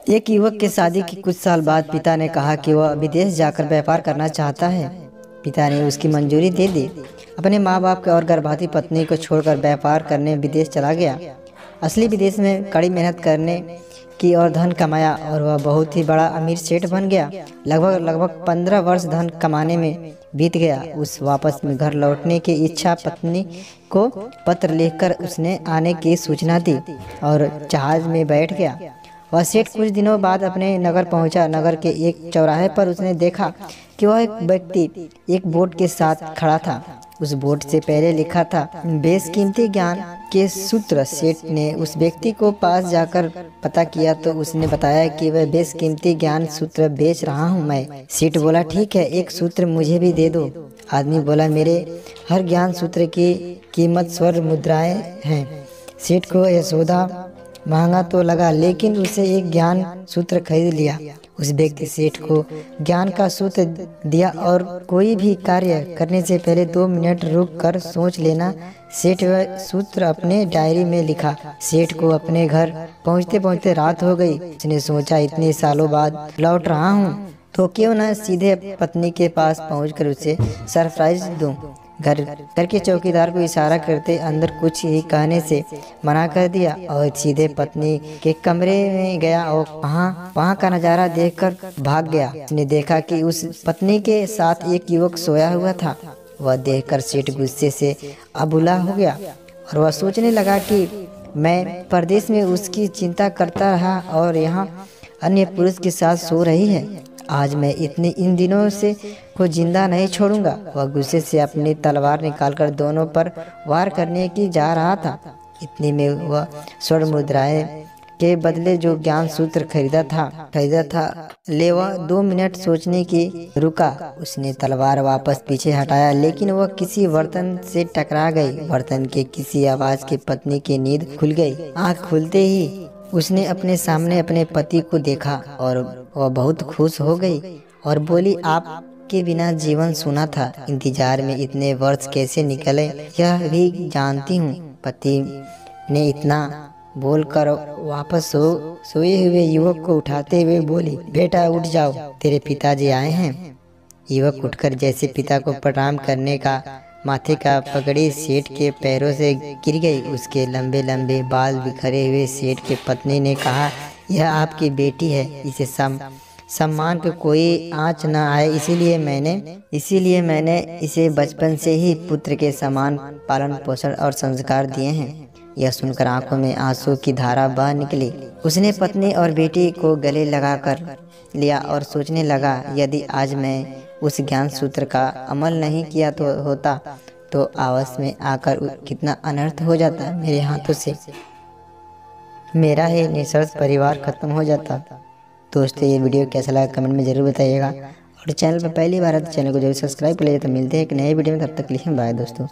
एक युवक के शादी के कुछ साल बाद पिता ने कहा कि वह विदेश जाकर व्यापार करना चाहता है। पिता ने उसकी मंजूरी दे दी। अपने माँ बाप और गर्भवती पत्नी को छोड़कर व्यापार करने विदेश चला गया। असली विदेश में कड़ी मेहनत करने की और धन कमाया और वह बहुत ही बड़ा अमीर सेठ बन गया। लगभग 15 वर्ष धन कमाने में बीत गया। उस वापस में घर लौटने की इच्छा पत्नी को पत्र लिखकर उसने आने की सूचना दी और जहाज में बैठ गया। वह सेठ कुछ दिनों बाद अपने नगर पहुंचा। नगर के एक चौराहे पर उसने देखा कि वह एक व्यक्ति एक बोर्ड के साथ खड़ा था। उस बोर्ड से पहले लिखा था बेशकीमती ज्ञान के सूत्र। सेठ ने उस व्यक्ति को पास जाकर पता किया तो उसने बताया कि वह बेशकीमती ज्ञान सूत्र बेच रहा हूं मैं। सेठ बोला, ठीक है, एक सूत्र मुझे भी दे दो। आदमी बोला, मेरे हर ज्ञान सूत्र की कीमत स्वर्ण मुद्राएं हैं। सेठ को यह सौदा महंगा तो लगा, लेकिन उसे एक ज्ञान सूत्र खरीद लिया। उस व्यक्ति सेठ को ज्ञान का सूत्र दिया और कोई भी कार्य करने से पहले 2 मिनट रुक कर सोच लेना। सेठ वह सूत्र अपने डायरी में लिखा। सेठ को अपने घर पहुंचते पहुंचते रात हो गई। उसने सोचा, इतने सालों बाद लौट रहा हूं तो क्यों न सीधे पत्नी के पास पहुंचकर उसे सरप्राइज दूं। घर के चौकीदार को इशारा करते अंदर कुछ ही कहने से मना कर दिया और सीधे पत्नी के कमरे में गया और वहाँ का नज़ारा देखकर भाग गया। उसने देखा कि उस पत्नी के साथ एक युवक सोया हुआ था। वह देखकर सेठ गुस्से से अबुला हो गया और वह सोचने लगा कि मैं परदेश में उसकी चिंता करता रहा और यहाँ अन्य पुरुष के साथ सो रही है। आज मैं इन दिनों से को जिंदा नहीं छोड़ूंगा। वह गुस्से से अपनी तलवार निकालकर दोनों पर वार करने की जा रहा था। इतने में वह स्वर्ण मुद्राएं के बदले जो ज्ञान सूत्र खरीदा था ले वह 2 मिनट सोचने की रुका। उसने तलवार वापस पीछे हटाया, लेकिन वह किसी बर्तन से टकरा गई। बर्तन के किसी आवाज के पत्नी की नींद खुल गई। आँख खुलते ही उसने अपने सामने अपने पति को देखा और वह बहुत खुश हो गई और बोली, आपके बिना जीवन सुना था। इंतजार में इतने वर्ष कैसे निकले यह भी जानती हूँ। पति ने इतना बोलकर वापस सोए हुए युवक को उठाते हुए बोली, बेटा उठ जाओ, तेरे पिताजी आए हैं। युवक उठकर जैसे पिता को प्रणाम करने का माथे का पगड़ी सेठ के पैरों से गिर गई। उसके लंबे लंबे बाल बिखरे हुए। सेठ के पत्नी ने कहा, यह आपकी बेटी है, इसे सम्मान पे कोई आँच न आए, इसीलिए मैंने इसे बचपन से ही पुत्र के समान पालन पोषण और संस्कार दिए हैं। यह सुनकर आंखों में आंसू की धारा बह निकली। उसने पत्नी और बेटी को गले लगाकर लिया और सोचने लगा, यदि आज मैं उस ज्ञान सूत्र का अमल नहीं किया होता तो आपस में आकर कितना अनर्थ हो जाता। मेरे हाथों से मेरा ही निसर्ग परिवार खत्म हो जाता। दोस्तों, ये वीडियो कैसा लगा कमेंट में जरूर बताइएगा और चैनल पर पहली बार है तो चैनल को जरूर सब्सक्राइब कर लीजिए। तो मिलते हैं एक नए वीडियो में, तब तक के लिए बाय दोस्तों।